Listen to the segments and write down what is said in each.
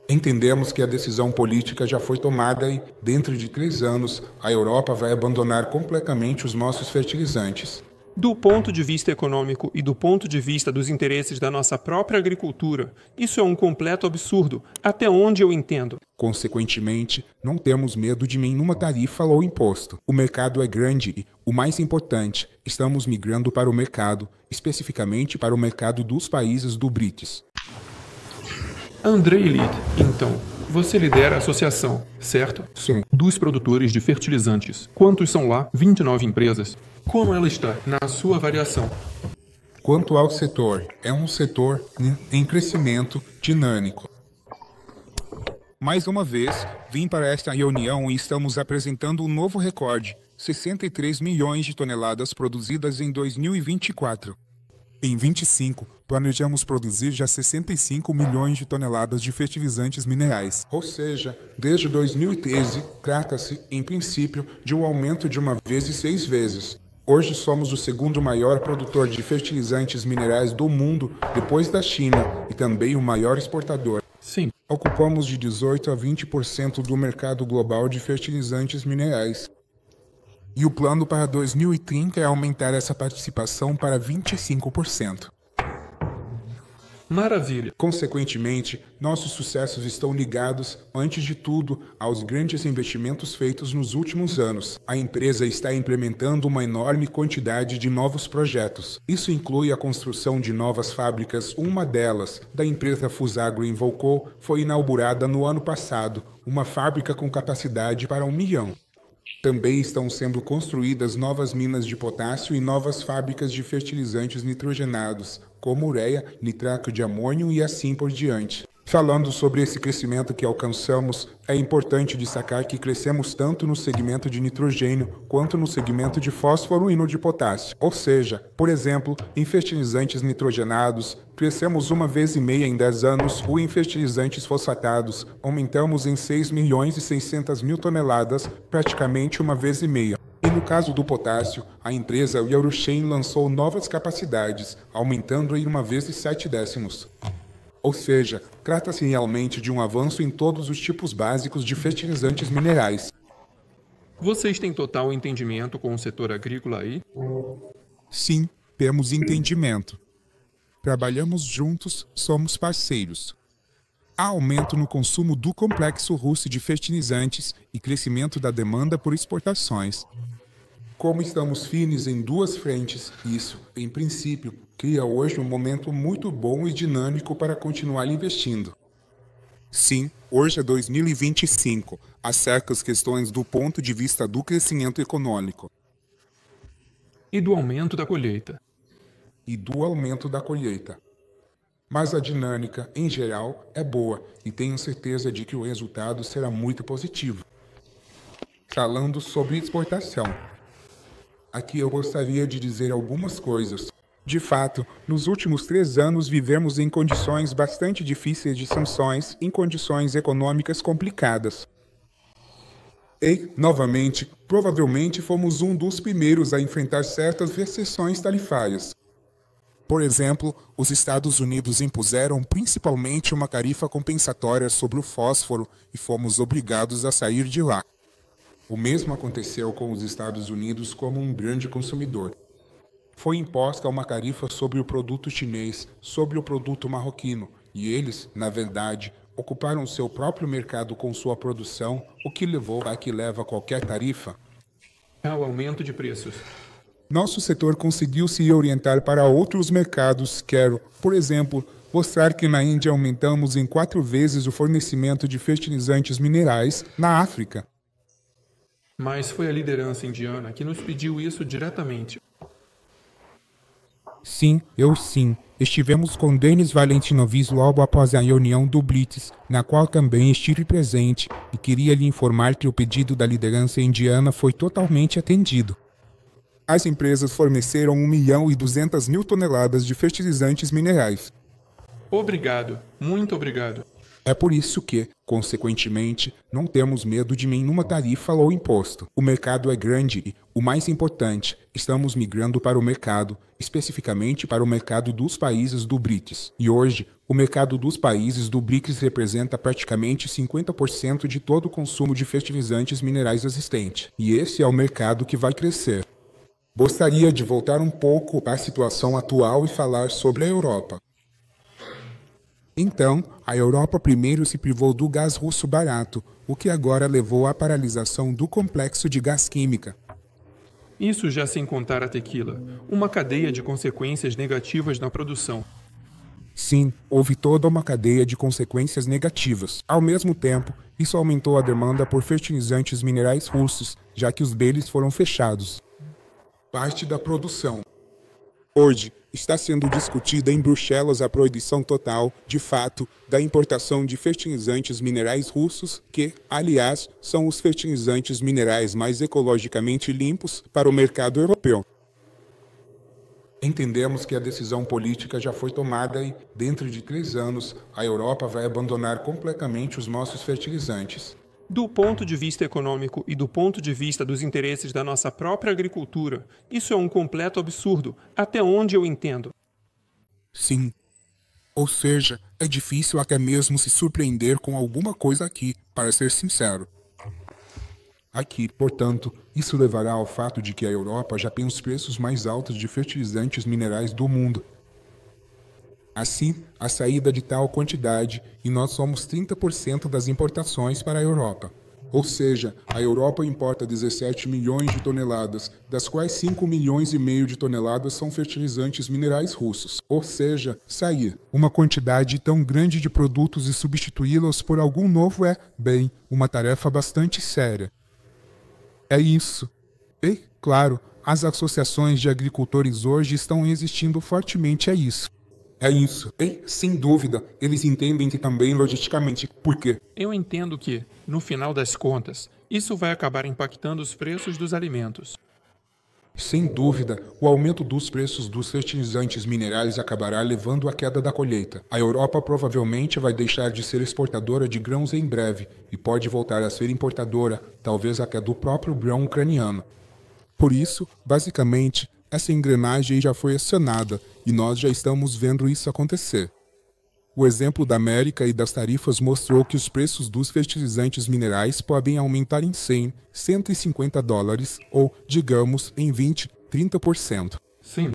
Entendemos que a decisão política já foi tomada e, dentro de 3 anos, a Europa vai abandonar completamente os nossos fertilizantes. Do ponto de vista econômico e do ponto de vista dos interesses da nossa própria agricultura, isso é um completo absurdo, até onde eu entendo. Consequentemente, não temos medo de nenhuma tarifa ou imposto. O mercado é grande e, o mais importante, estamos migrando para o mercado, especificamente para o mercado dos países do BRICS. Andrei Litt, então, você lidera a associação, certo? Sim. Dos produtores de fertilizantes. Quantos são lá? 29 empresas. Como ela está na sua avaliação? Quanto ao setor, é um setor em crescimento dinâmico. Mais uma vez, vim para esta reunião e estamos apresentando um novo recorde: 63 milhões de toneladas produzidas em 2024. Em 25, planejamos produzir já 65 milhões de toneladas de fertilizantes minerais. Ou seja, desde 2013, trata-se, em princípio, de um aumento de 1 vez e 6 vezes. Hoje somos o segundo maior produtor de fertilizantes minerais do mundo, depois da China, e também o maior exportador. Sim. Ocupamos de 18 a 20% do mercado global de fertilizantes minerais. E o plano para 2030 é aumentar essa participação para 25%. Maravilha. Consequentemente, nossos sucessos estão ligados, antes de tudo, aos grandes investimentos feitos nos últimos anos. A empresa está implementando uma enorme quantidade de novos projetos. Isso inclui a construção de novas fábricas. Uma delas, da empresa Fusagro em Volcó, foi inaugurada no ano passado, uma fábrica com capacidade para 1 milhão. Também estão sendo construídas novas minas de potássio e novas fábricas de fertilizantes nitrogenados, como ureia, nitrato de amônio e assim por diante. Falando sobre esse crescimento que alcançamos, é importante destacar que crescemos tanto no segmento de nitrogênio quanto no segmento de fósforo e no de potássio. Ou seja, por exemplo, em fertilizantes nitrogenados, crescemos 1,5 vezes em 10 anos, ou em fertilizantes fosfatados, aumentamos em 6 milhões e 600 mil toneladas, praticamente 1,5 vezes. E no caso do potássio, a empresa Eurochem lançou novas capacidades, aumentando em 1 vez e 7 décimos. Ou seja, trata-se realmente de um avanço em todos os tipos básicos de fertilizantes minerais. Vocês têm total entendimento com o setor agrícola aí? Sim, temos entendimento. Trabalhamos juntos, somos parceiros. Há aumento no consumo do complexo russo de fertilizantes e crescimento da demanda por exportações. Como estamos firmes em 2 frentes, isso, em princípio, cria hoje um momento muito bom e dinâmico para continuar investindo. Sim, hoje é 2025, há certas questões do ponto de vista do crescimento econômico. E do aumento da colheita. Mas a dinâmica, em geral, é boa e tenho certeza de que o resultado será muito positivo. Falando sobre exportação. Aqui eu gostaria de dizer algumas coisas. De fato, nos últimos 3 anos vivemos em condições bastante difíceis de sanções, em condições econômicas complicadas. E, novamente, provavelmente fomos um dos primeiros a enfrentar certas restrições tarifárias. Por exemplo, os Estados Unidos impuseram principalmente uma tarifa compensatória sobre o fósforo e fomos obrigados a sair de lá. O mesmo aconteceu com os Estados Unidos como um grande consumidor. Foi imposta uma tarifa sobre o produto chinês, sobre o produto marroquino, e eles, na verdade, ocuparam seu próprio mercado com sua produção, o que levou a que leva qualquer tarifa Ao aumento de preços. Nosso setor conseguiu se orientar para outros mercados. Quero, por exemplo, mostrar que na Índia aumentamos em 4 vezes o fornecimento de fertilizantes minerais na África. Mas foi a liderança indiana que nos pediu isso diretamente. Sim. Estivemos com Denis Valentinovich logo após a reunião do BRICS, na qual também estive presente, e queria lhe informar que o pedido da liderança indiana foi totalmente atendido. As empresas forneceram 1.200.000 toneladas de fertilizantes minerais. Obrigado, muito obrigado. É por isso que, consequentemente, não temos medo de nenhuma tarifa ou imposto. O mercado é grande e, o mais importante, estamos migrando para o mercado, especificamente para o mercado dos países do BRICS. E hoje, o mercado dos países do BRICS representa praticamente 50% de todo o consumo de fertilizantes minerais existente. E esse é o mercado que vai crescer. Gostaria de voltar um pouco à situação atual e falar sobre a Europa. Então, a Europa primeiro se privou do gás russo barato, o que agora levou à paralisação do complexo de gás química. Isso já sem contar a tequila, uma cadeia de consequências negativas na produção. Sim, houve toda uma cadeia de consequências negativas. Ao mesmo tempo, isso aumentou a demanda por fertilizantes minerais russos, já que os deles foram fechados. Parte da produção. Hoje, está sendo discutida em Bruxelas a proibição total, de fato, da importação de fertilizantes minerais russos, que, aliás, são os fertilizantes minerais mais ecologicamente limpos para o mercado europeu. Entendemos que a decisão política já foi tomada e, dentro de 3 anos, a Europa vai abandonar completamente os nossos fertilizantes. Do ponto de vista econômico e do ponto de vista dos interesses da nossa própria agricultura, isso é um completo absurdo, até onde eu entendo. Sim. Ou seja, é difícil até mesmo se surpreender com alguma coisa aqui, para ser sincero. Aqui, portanto, isso levará ao fato de que a Europa já tem os preços mais altos de fertilizantes minerais do mundo. Assim, a saída de tal quantidade, e nós somos 30% das importações para a Europa. Ou seja, a Europa importa 17 milhões de toneladas, das quais 5 milhões e meio de toneladas são fertilizantes minerais russos. Ou seja, sair uma quantidade tão grande de produtos e substituí-los por algum novo é, bem, uma tarefa bastante séria. É isso. E, claro, as associações de agricultores hoje estão resistindo fortemente a isso. É isso. E, sem dúvida, eles entendem que também logisticamente. Por quê? Eu entendo que, no final das contas, isso vai acabar impactando os preços dos alimentos. Sem dúvida, o aumento dos preços dos fertilizantes minerais acabará levando à queda da colheita. A Europa provavelmente vai deixar de ser exportadora de grãos em breve e pode voltar a ser importadora, talvez até do próprio grão ucraniano. Por isso, basicamente, essa engrenagem já foi acionada e nós já estamos vendo isso acontecer. O exemplo da América e das tarifas mostrou que os preços dos fertilizantes minerais podem aumentar em 100, 150 dólares ou, digamos, em 20, 30%. Sim.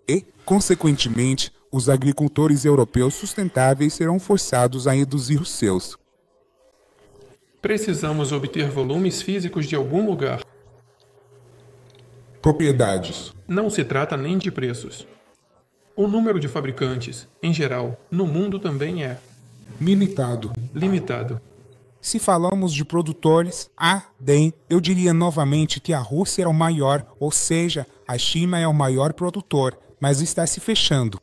E, consequentemente, os agricultores europeus sustentáveis serão forçados a reduzir os seus. Precisamos obter volumes físicos de algum lugar. Propriedades. Não se trata nem de preços. O número de fabricantes, em geral, no mundo também é limitado. Se falamos de produtores, bem, eu diria novamente que a Rússia é o maior, ou seja, a China é o maior produtor, mas está se fechando.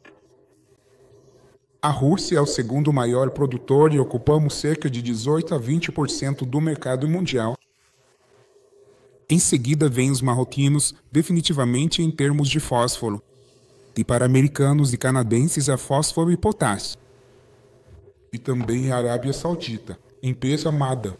A Rússia é o segundo maior produtor e ocupamos cerca de 18 a 20% do mercado mundial. Em seguida vêm os marroquinos, definitivamente em termos de fósforo. E para americanos e canadenses é fósforo e potássio. E também a Arábia Saudita, em peso amada.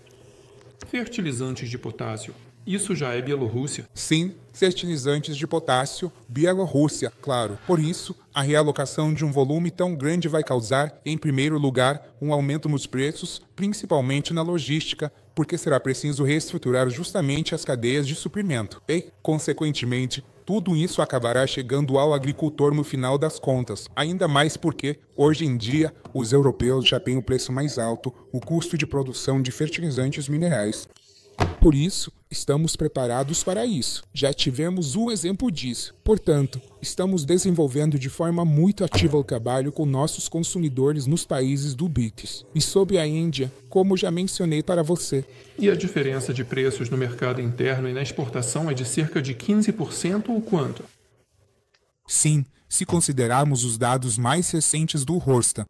Fertilizantes de potássio. Isso já é Bielorrússia? Sim, fertilizantes de potássio, Bielorrússia, claro. Por isso, a realocação de um volume tão grande vai causar, em primeiro lugar, um aumento nos preços, principalmente na logística, porque será preciso reestruturar justamente as cadeias de suprimento. E, consequentemente, tudo isso acabará chegando ao agricultor no final das contas, ainda mais porque, hoje em dia, os europeus já têm o preço mais alto, o custo de produção de fertilizantes minerais. Por isso, estamos preparados para isso. Já tivemos um exemplo disso. Portanto, estamos desenvolvendo de forma muito ativa o trabalho com nossos consumidores nos países do BRICS. E sobre a Índia, como já mencionei para você. E a diferença de preços no mercado interno e na exportação é de cerca de 15% ou quanto? Sim, se considerarmos os dados mais recentes do Rosta.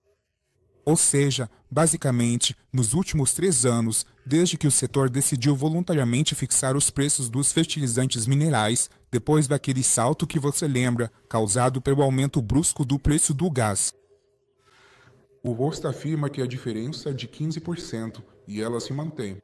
Ou seja, basicamente, nos últimos 3 anos, desde que o setor decidiu voluntariamente fixar os preços dos fertilizantes minerais, depois daquele salto que você lembra, causado pelo aumento brusco do preço do gás. O rosto afirma que a diferença é de 15% e ela se mantém.